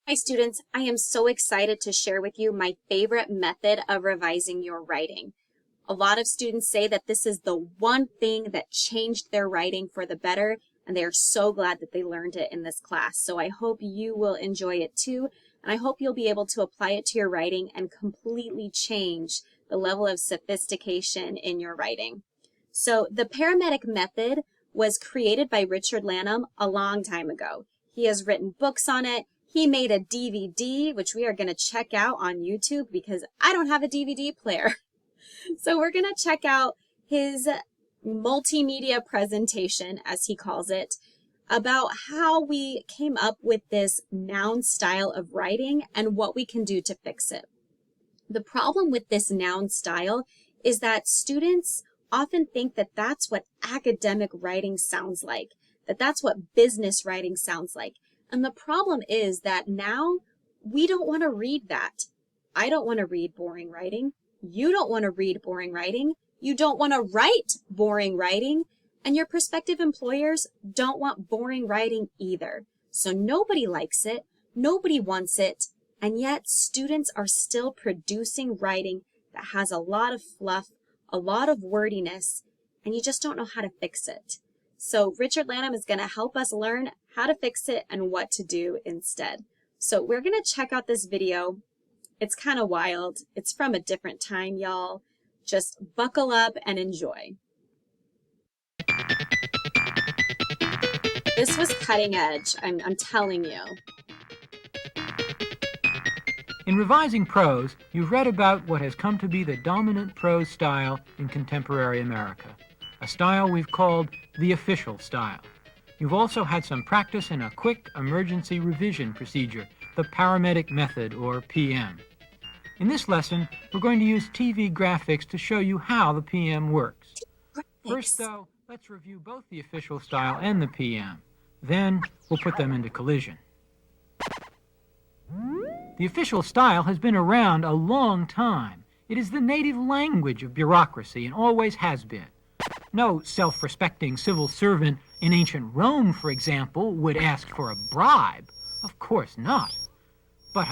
Hi students, I am so excited to share with you my favorite method of revising your writing. A lot of students say that this is the one thing that changed their writing for the better, and they are so glad that they learned it in this class. So I hope you will enjoy it too, and I hope you'll be able to apply it to your writing and completely change the level of sophistication in your writing. So the Paramedic Method was created by Richard Lanham a long time ago. He has written books on it. He made a DVD, which we are going to check out on YouTube because I don't have a DVD player. So we're going to check out his multimedia presentation, as he calls it, about how we came up with this noun style of writing and what we can do to fix it. The problem with this noun style is that students often think that that's what academic writing sounds like, that that's what business writing sounds like. And the problem is that now we don't want to read that. I don't want to read boring writing. You don't want to read boring writing. You don't want to write boring writing. And your prospective employers don't want boring writing either. So nobody likes it. Nobody wants it. And yet students are still producing writing that has a lot of fluff, a lot of wordiness, and you just don't know how to fix it. So Richard Lanham is going to help us learn how to fix it and what to do instead. So we're going to check out this video. It's kind of wild. It's from a different time, y'all. Just buckle up and enjoy. This was cutting edge, I'm telling you. In revising prose, you've read about what has come to be the dominant prose style in contemporary America, a style we've called the official style. You've also had some practice in a quick emergency revision procedure, the Paramedic Method, or PM. In this lesson, we're going to use TV graphics to show you how the PM works. First, though, let's review both the official style and the PM. Then, we'll put them into collision. The official style has been around a long time. It is the native language of bureaucracy and always has been. No self-respecting civil servant in ancient Rome, for example, would ask for a bribe. Of course not. But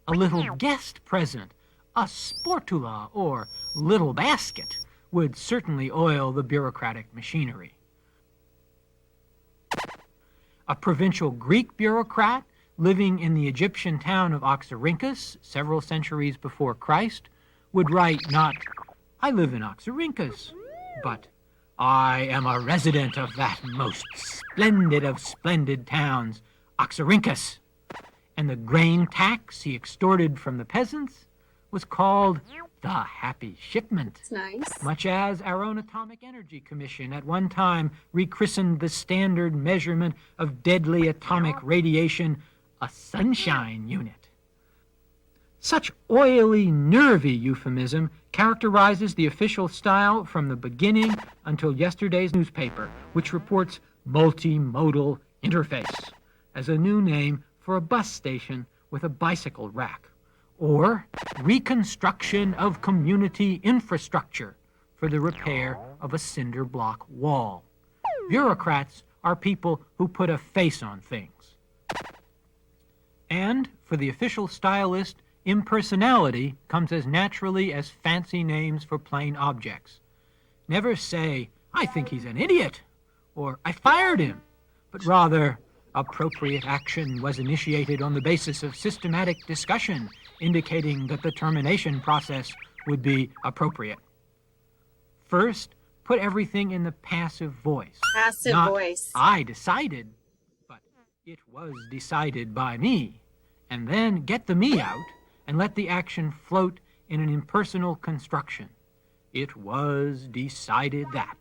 a little guest present, a sportula or little basket, would certainly oil the bureaucratic machinery. A provincial Greek bureaucrat living in the Egyptian town of Oxyrhynchus several centuries before Christ would write not, "I live in Oxyrhynchus," but "I am a resident of that most splendid of splendid towns, Oxyrhynchus." And the grain tax he extorted from the peasants was called the Happy Shipment. It's nice. Much as our own Atomic Energy Commission at one time rechristened the standard measurement of deadly atomic radiation a sunshine unit. Such oily, nervy euphemism characterizes the official style from the beginning until yesterday's newspaper, which reports multimodal interface as a new name for a bus station with a bicycle rack, or reconstruction of community infrastructure for the repair of a cinder block wall. Bureaucrats are people who put a face on things. And for the official stylist, impersonality comes as naturally as fancy names for plain objects. Never say, "I think he's an idiot," or "I fired him," but rather, appropriate action was initiated on the basis of systematic discussion, indicating that the termination process would be appropriate. First, put everything in the passive voice. Passive Not, voice. "I decided," but "it was decided by me." And then get the me out and let the action float in an impersonal construction. "It was decided that."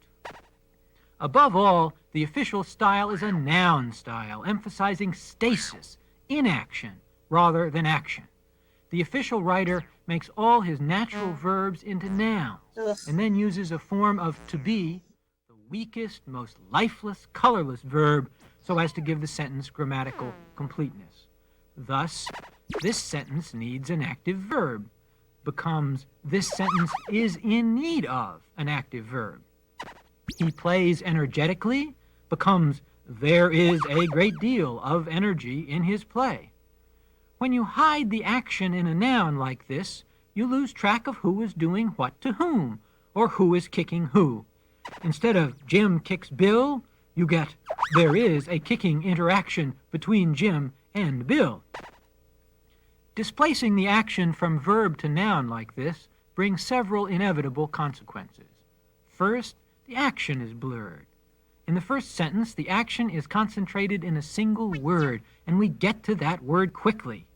Above all, the official style is a noun style, emphasizing stasis, inaction, rather than action. The official writer makes all his natural verbs into nouns, and then uses a form of to be, the weakest, most lifeless, colorless verb, so as to give the sentence grammatical completeness. Thus, this sentence needs an active verb, becomes this sentence is in need of an active verb. He plays energetically becomes there is a great deal of energy in his play. When you hide the action in a noun like this, you lose track of who is doing what to whom, or who is kicking who. Instead of Jim kicks Bill, you get there is a kicking interaction between Jim and Bill. Displacing the action from verb to noun like this brings several inevitable consequences. First, the action is blurred. In the first sentence, the action is concentrated in a single word, and we get to that word quickly.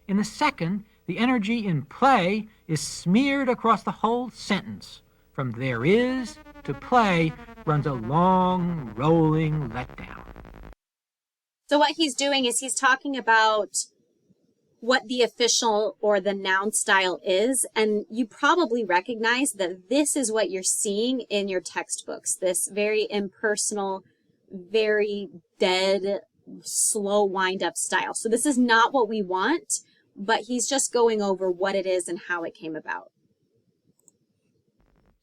In the second, the energy in play is smeared across the whole sentence. From there is to play runs a long, rolling letdown. So what he's doing is he's talking about what the official or the noun style is, and you probably recognize that this is what you're seeing in your textbooks, this very impersonal, very dead, slow wind-up style. So this is not what we want, but he's just going over what it is and how it came about.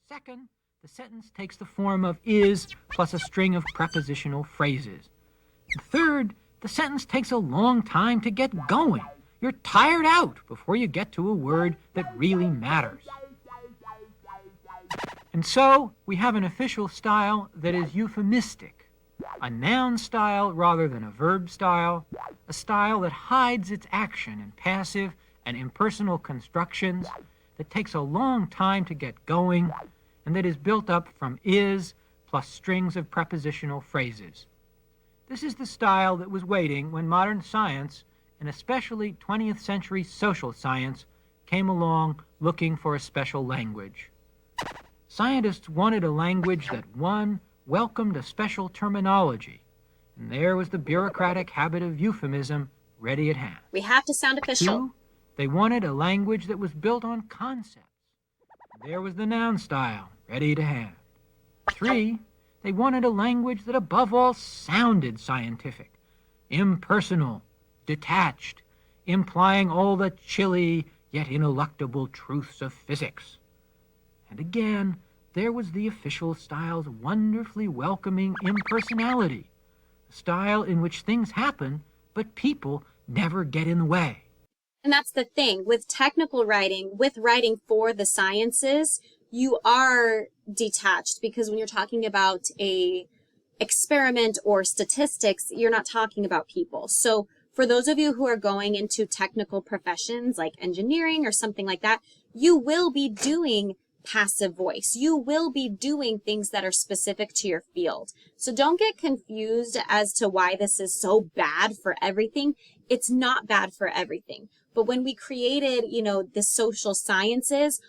Second, the sentence takes the form of is plus a string of prepositional phrases. And third, the sentence takes a long time to get going. You're tired out before you get to a word that really matters. And so, we have an official style that is euphemistic, a noun style rather than a verb style, a style that hides its action in passive and impersonal constructions, that takes a long time to get going, and that is built up from is plus strings of prepositional phrases. This is the style that was waiting when modern science, and especially 20th century social science, came along looking for a special language. Scientists wanted a language that, one, welcomed a special terminology, and there was the bureaucratic habit of euphemism ready at hand. We have to sound official. Two, they wanted a language that was built on concepts. There was the noun style ready to hand. Three, they wanted a language that above all sounded scientific, impersonal, detached, implying all the chilly yet ineluctable truths of physics. And again, there was the official style's wonderfully welcoming impersonality, a style in which things happen, but people never get in the way. And that's the thing with technical writing, with writing for the sciences, you are detached, because when you're talking about a experiment or statistics, you're not talking about people. So for those of you who are going into technical professions like engineering or something like that, you will be doing passive voice. You will be doing things that are specific to your field. So don't get confused as to why this is so bad for everything. It's not bad for everything. But when we created, the social sciences,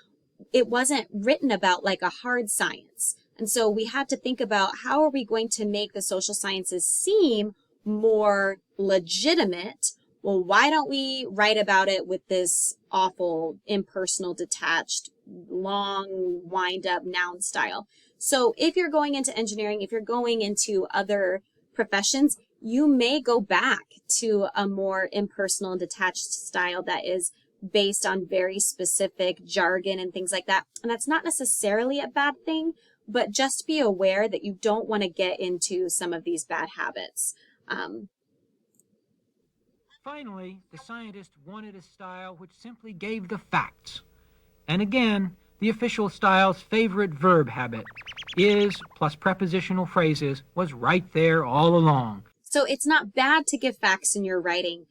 it wasn't written about like a hard science. And so we had to think about how are we going to make the social sciences seem more legitimate. Well, why don't we write about it with this awful, impersonal, detached, long, wind-up noun style? So if you're going into engineering, if you're going into other professions, you may go back to a more impersonal and detached style that is based on very specific jargon and things like that. And that's not necessarily a bad thing, but just be aware that you don't want to get into some of these bad habits. Finally, the scientist wanted a style which simply gave the facts. And again, the official style's favorite verb habit, is plus prepositional phrases, was right there all along. So it's not bad to give facts in your writing,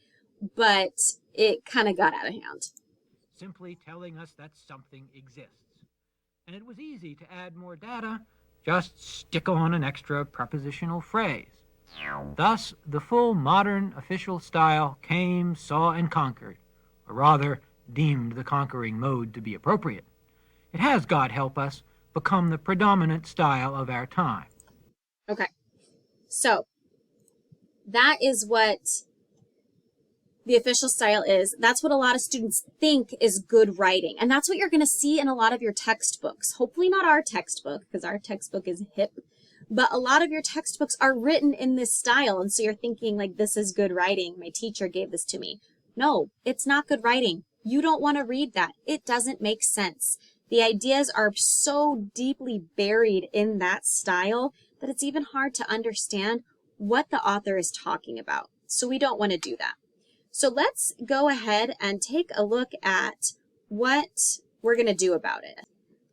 but it kind of got out of hand. Simply telling us that something exists. And it was easy to add more data, just stick on an extra prepositional phrase. Thus, the full modern official style came, saw, and conquered, or rather, deemed the conquering mode to be appropriate. It has, God help us, become the predominant style of our time. Okay, so that is what the official style is. That's what a lot of students think is good writing. And that's what you're going to see in a lot of your textbooks. Hopefully not our textbook, because our textbook is hip. But a lot of your textbooks are written in this style. And so you're thinking, like, this is good writing. My teacher gave this to me. No, it's not good writing. You don't want to read that. It doesn't make sense. The ideas are so deeply buried in that style that it's even hard to understand what the author is talking about. So we don't want to do that. So let's go ahead and take a look at what we're going to do about it.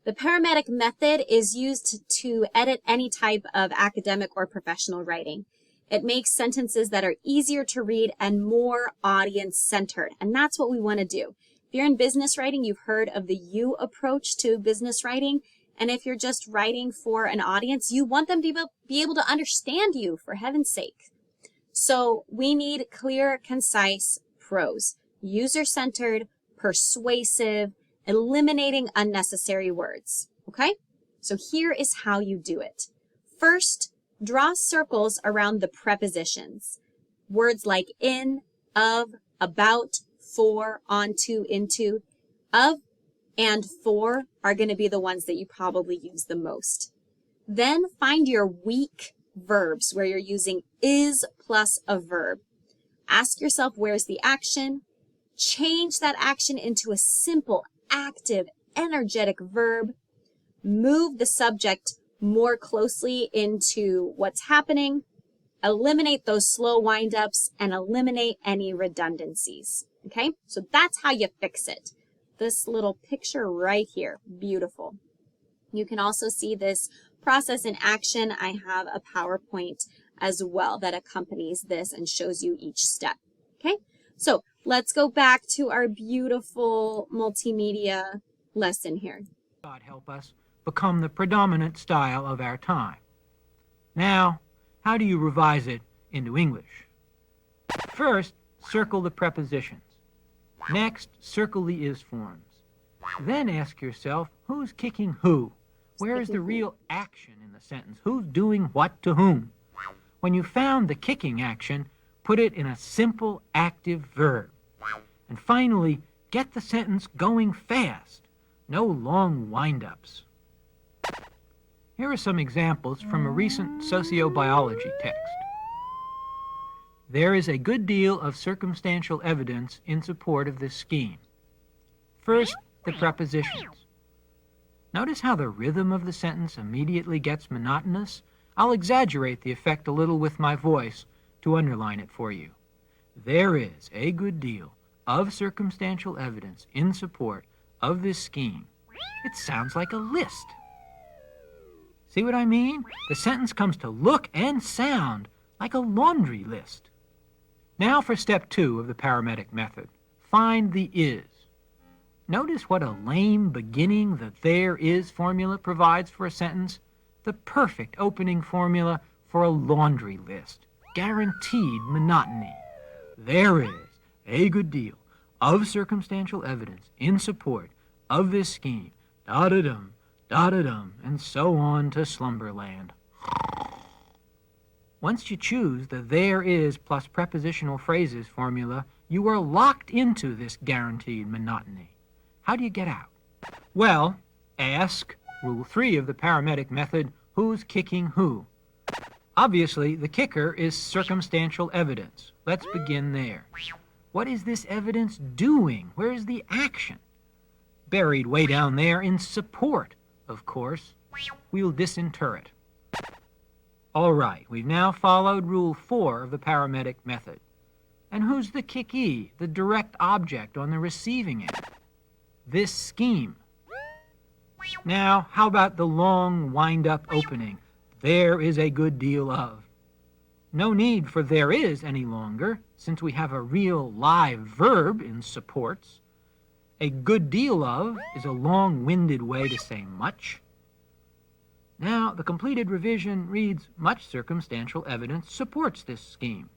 The Paramedic Method is used to edit any type of academic or professional writing. It makes sentences that are easier to read and more audience-centered, and that's what we want to do. If you're in business writing, you've heard of the you approach to business writing, and if you're just writing for an audience, you want them to be able to understand you, for heaven's sake. So we need clear, concise prose, user-centered, persuasive, eliminating unnecessary words, okay? So here is how you do it. First, draw circles around the prepositions. Words like in, of, about, for, onto, into. Of and for are going to be the ones that you probably use the most. Then find your weak verbs where you're using is plus a verb. Ask yourself, where's the action? Change that action into a simple, active, energetic verb. Move the subject more closely into what's happening. Eliminate those slow wind-ups and eliminate any redundancies. Okay, so that's how you fix it. This little picture right here, beautiful. You can also see this process in action. I have a PowerPoint as well that accompanies this and shows you each step. Okay, so let's go back to our beautiful multimedia lesson here. God help us become the predominant style of our time. Now, how do you revise it into English? First, circle the prepositions. Next, circle the is forms. Then ask yourself, who's kicking who? Where is the real action in the sentence? Who's doing what to whom? When you found the kicking action, put it in a simple active verb. And finally, get the sentence going fast. No long wind-ups. Here are some examples from a recent sociobiology text. There is a good deal of circumstantial evidence in support of this scheme. First, the prepositions. Notice how the rhythm of the sentence immediately gets monotonous? I'll exaggerate the effect a little with my voice to underline it for you. There is a good deal of circumstantial evidence in support of this scheme. It sounds like a list. See what I mean? The sentence comes to look and sound like a laundry list. Now for step 2 of the Paramedic Method. Find the is. Notice what a lame beginning the there is formula provides for a sentence. The perfect opening formula for a laundry list. Guaranteed monotony. There is a good deal of circumstantial evidence in support of this scheme. Da-da-dum, da-da-dum, and so on to slumberland. Once you choose the there is plus prepositional phrases formula, you are locked into this guaranteed monotony. How do you get out? Well, ask, Rule 3 of the Paramedic Method, who's kicking who? Obviously, the kicker is circumstantial evidence. Let's begin there. What is this evidence doing? Where's the action? Buried way down there in support, of course. We'll disinter it. All right, we've now followed Rule 4 of the Paramedic Method. And who's the kickee, the direct object on the receiving end? This scheme. Now, how about the long wind-up opening? There is a good deal of. No need for there is any longer, since we have a real live verb in supports. A good deal of is a long-winded way to say much. Now, the completed revision reads, much circumstantial evidence supports this scheme.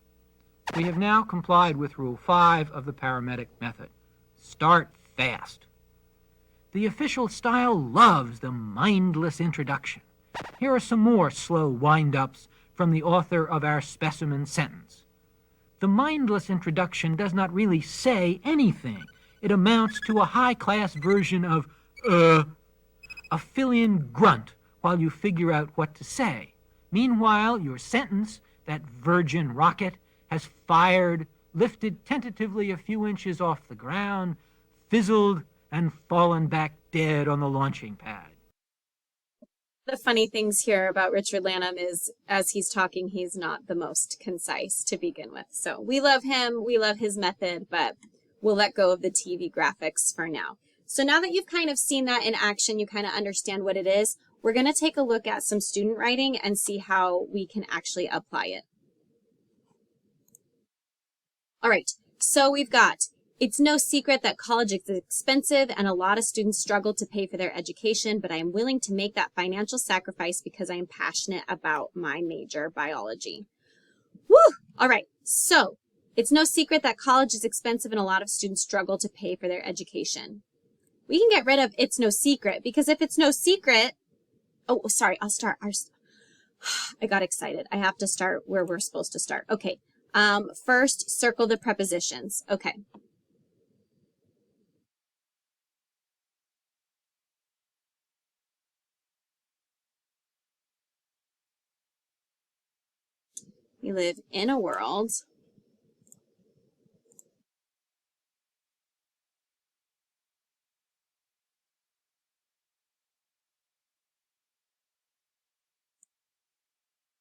We have now complied with Rule 5 of the Paramedic Method. Start fast. The official style loves the mindless introduction. Here are some more slow wind-ups from the author of our specimen sentence. The mindless introduction does not really say anything. It amounts to a high-class version of, a fill-in grunt while you figure out what to say. Meanwhile, your sentence, that virgin rocket, has fired, lifted tentatively a few inches off the ground, fizzled, and fallen back dead on the launching pad. The funny things here about Richard Lanham is as he's talking, he's not the most concise to begin with. So we love him, we love his method, but we'll let go of the TV graphics for now. So now that you've kind of seen that in action, you kind of understand what it is, we're going to take a look at some student writing and see how we can actually apply it. All right, so we've got, it's no secret that college is expensive and a lot of students struggle to pay for their education, but I am willing to make that financial sacrifice because I am passionate about my major, biology. Woo! All right, so it's no secret that college is expensive and a lot of students struggle to pay for their education. We can get rid of it's no secret because if it's no secret, oh, sorry, I'll start. I got excited. I have to start where we're supposed to start. Okay. First, circle the prepositions. Okay. We live in a world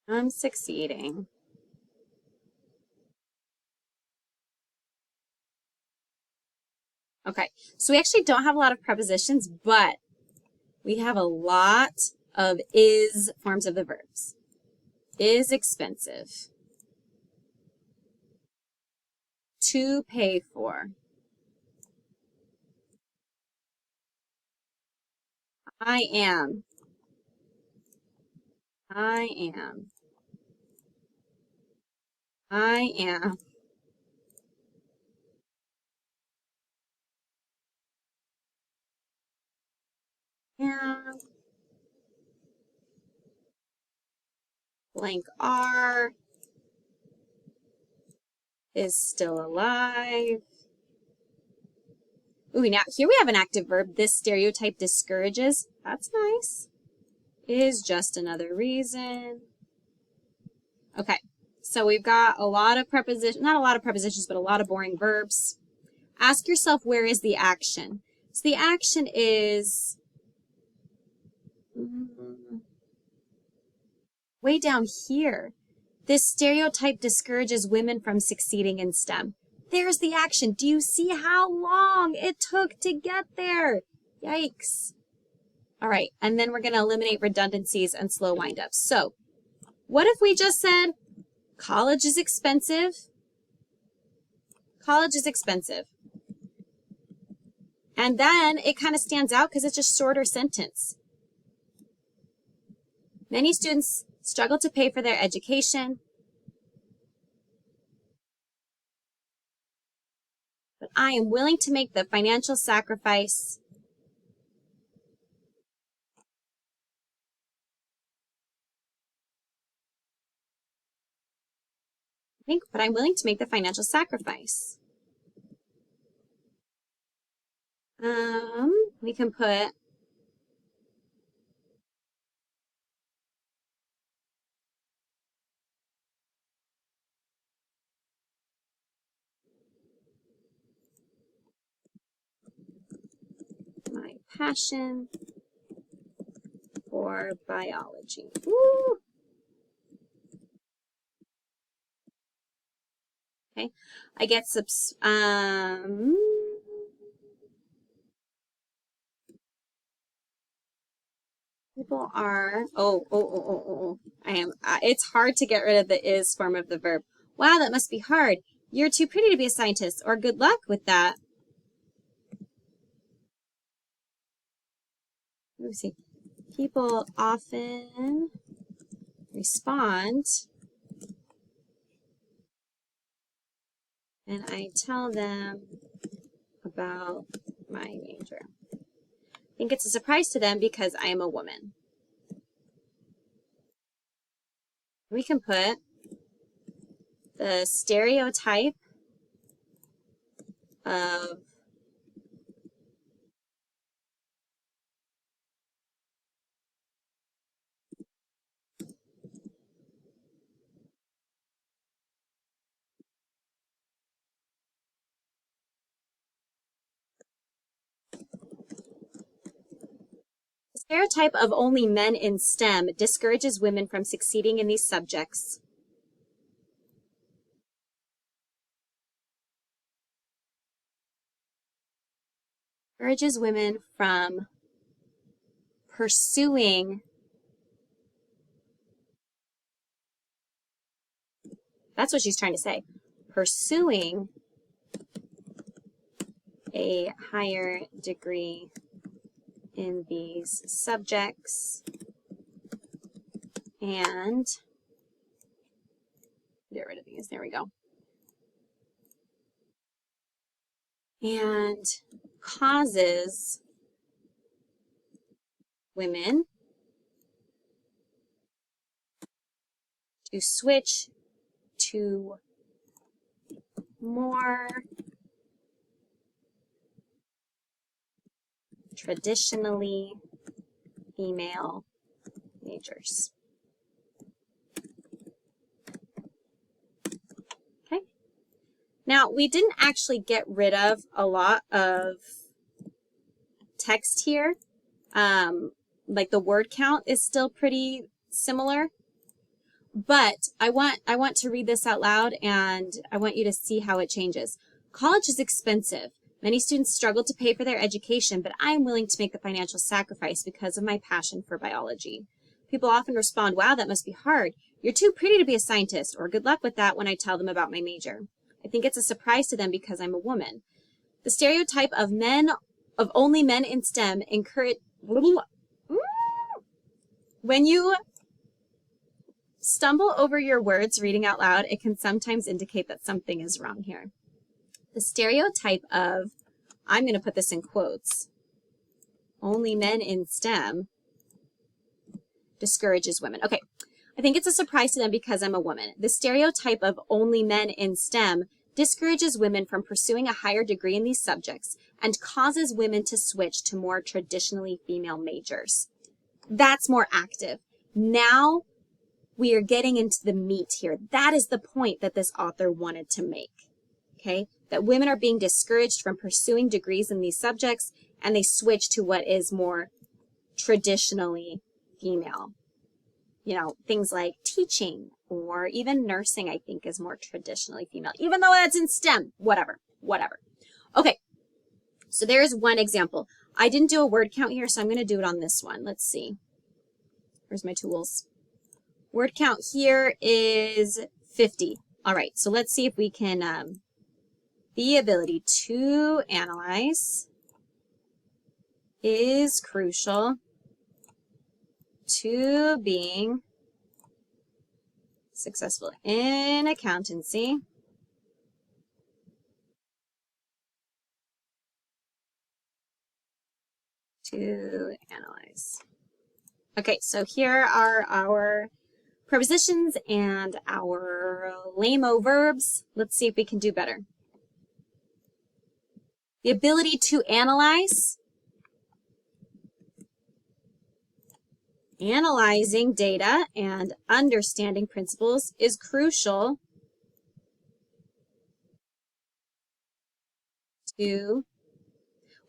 I'm succeeding. Okay, so we actually don't have a lot of prepositions, but we have a lot of is forms of the verbs. Is expensive. To pay for. I am. I am. I am. And blank R is still alive. Ooh, now here we have an active verb. This stereotype discourages. That's nice. Is just another reason. Okay, so we've got a lot of prepositions, not a lot of prepositions, but a lot of boring verbs. Ask yourself, where is the action? So the action is way down here. This stereotype discourages women from succeeding in STEM. There's the action. Do you see how long it took to get there? Yikes. All right, and then we're going to eliminate redundancies and slow windups. So what if we just said, college is expensive? College is expensive. And then it kind of stands out because it's a shorter sentence. Many students struggle to pay for their education, but I am willing to make the financial sacrifice I'm willing to make the financial sacrifice. We can put my passion for biology. Woo! Okay, I get people are, I am, it's hard to get rid of the is form of the verb. Wow, that must be hard. You're too pretty to be a scientist, or good luck with that. Let me see. People often respond and I tell them about my major. I think it's a surprise to them because I am a woman. We can put the stereotype of Stereotype of only men in STEM discourages women from succeeding in these subjects. Discourages women from pursuing that's what she's trying to say. Pursuing a higher degree in these subjects and get rid of these. There we go. And causes women to switch to more traditionally female majors. Okay. Now, we didn't actually get rid of a lot of text here. Like the word count is still pretty similar. But I want to read this out loud, and I want you to see how it changes. College is expensive. Many students struggle to pay for their education, but I am willing to make the financial sacrifice because of my passion for biology. People often respond, wow, that must be hard. You're too pretty to be a scientist, or good luck with that when I tell them about my major. I think it's a surprise to them because I'm a woman. The stereotype of only men in STEM encourage... When you stumble over your words reading out loud, it can sometimes indicate that something is wrong here. The stereotype of, I'm going to put this in quotes, only men in STEM discourages women. Okay, I think it's a surprise to them because I'm a woman. The stereotype of only men in STEM discourages women from pursuing a higher degree in these subjects and causes women to switch to more traditionally female majors. That's more active. Now we are getting into the meat here. That is the point that this author wanted to make. Okay, that women are being discouraged from pursuing degrees in these subjects, and they switch to what is more traditionally female. You know, things like teaching or even nursing, I think, is more traditionally female, even though that's in STEM, whatever. Okay, so there's one example. I didn't do a word count here, so I'm going to do it on this one. Let's see. Where's my tools? Word count here is 50. All right, so let's see if we can, the ability to analyze is crucial to being successful in accountancy. To analyze. Okay, so here are our prepositions and our lame-o verbs. Let's see if we can do better. The ability to analyze. Analyzing data and understanding principles is crucial to,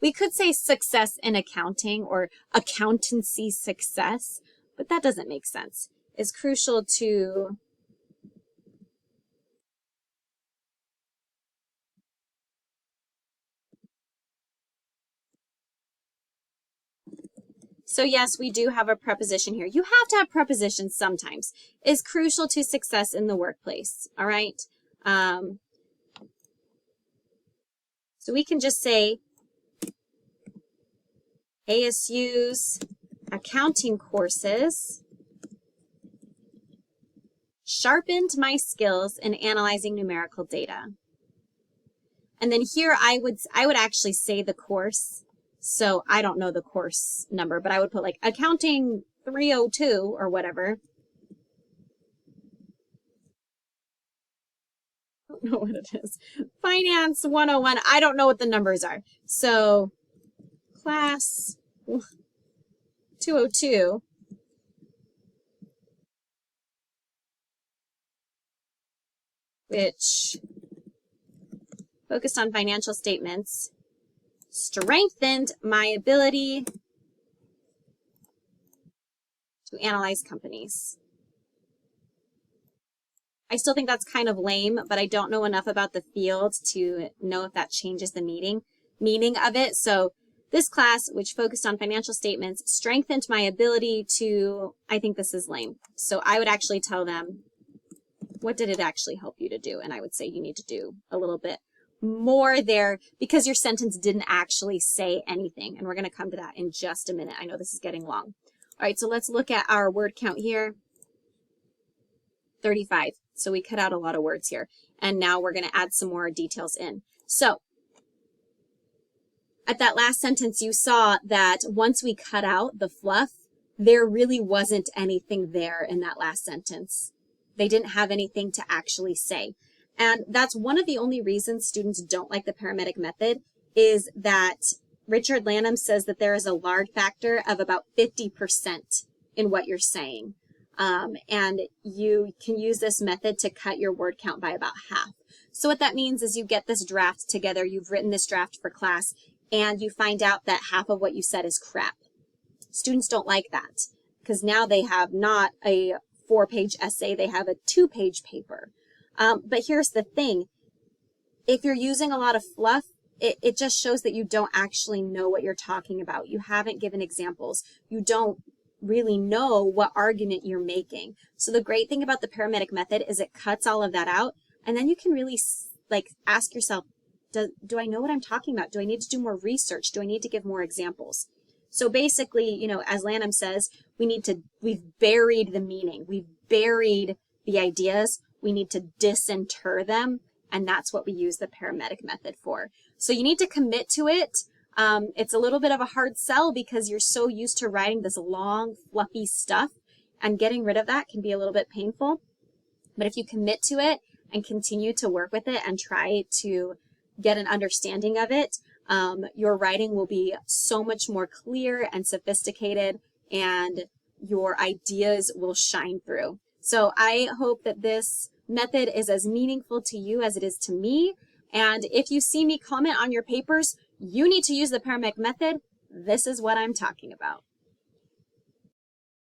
we could say success in accounting or accountancy success, but that doesn't make sense. Is crucial to so yes, we do have a preposition here. You have to have prepositions sometimes. Is crucial to success in the workplace, all right? So we can just say ASU's accounting courses sharpened my skills in analyzing numerical data. And then here I would actually say the course. So I don't know the course number, but I would put like accounting 302 or whatever. I don't know what it is. Finance 101. I don't know what the numbers are. So class 202. Which focused on financial statements, strengthened my ability to analyze companies. I still think that's kind of lame, but I don't know enough about the field to know if that changes the meaning of it. So this class, which focused on financial statements, strengthened my ability to, I think this is lame. So I would actually tell them, what did it actually help you to do? And I would say you need to do a little bit more there because your sentence didn't actually say anything. And we're going to come to that in just a minute. I know this is getting long. All right, so let's look at our word count here. 35. So we cut out a lot of words here. And now we're going to add some more details in. So at that last sentence, you saw that once we cut out the fluff, there really wasn't anything there in that last sentence. They didn't have anything to actually say. And that's one of the only reasons students don't like the Paramedic method is that Richard Lanham says that there is a lard factor of about 50% in what you're saying. And you can use this method to cut your word count by about half. So what that means is you get this draft together, you've written this draft for class, and you find out that half of what you said is crap. Students don't like that because now they have not a 4-page essay, they have a 2-page paper. But here's the thing, if you're using a lot of fluff, it just shows that you don't actually know what you're talking about. You haven't given examples. You don't really know what argument you're making. So the great thing about the Paramedic method is it cuts all of that out, and then you can really ask yourself, do I know what I'm talking about? Do I need to do more research? Do I need to give more examples? So basically, as Lanham says, we've buried the meaning. We've buried the ideas. We need to disinter them. And that's what we use the Paramedic method for. So you need to commit to it. It's a little bit of a hard sell because you're so used to writing this long, fluffy stuff, and getting rid of that can be a little bit painful. But if you commit to it and continue to work with it and try to get an understanding of it, your writing will be so much more clear and sophisticated, and your ideas will shine through. So I hope that this method is as meaningful to you as it is to me. And if you see me comment on your papers, you need to use the Paramedic method. This is what I'm talking about.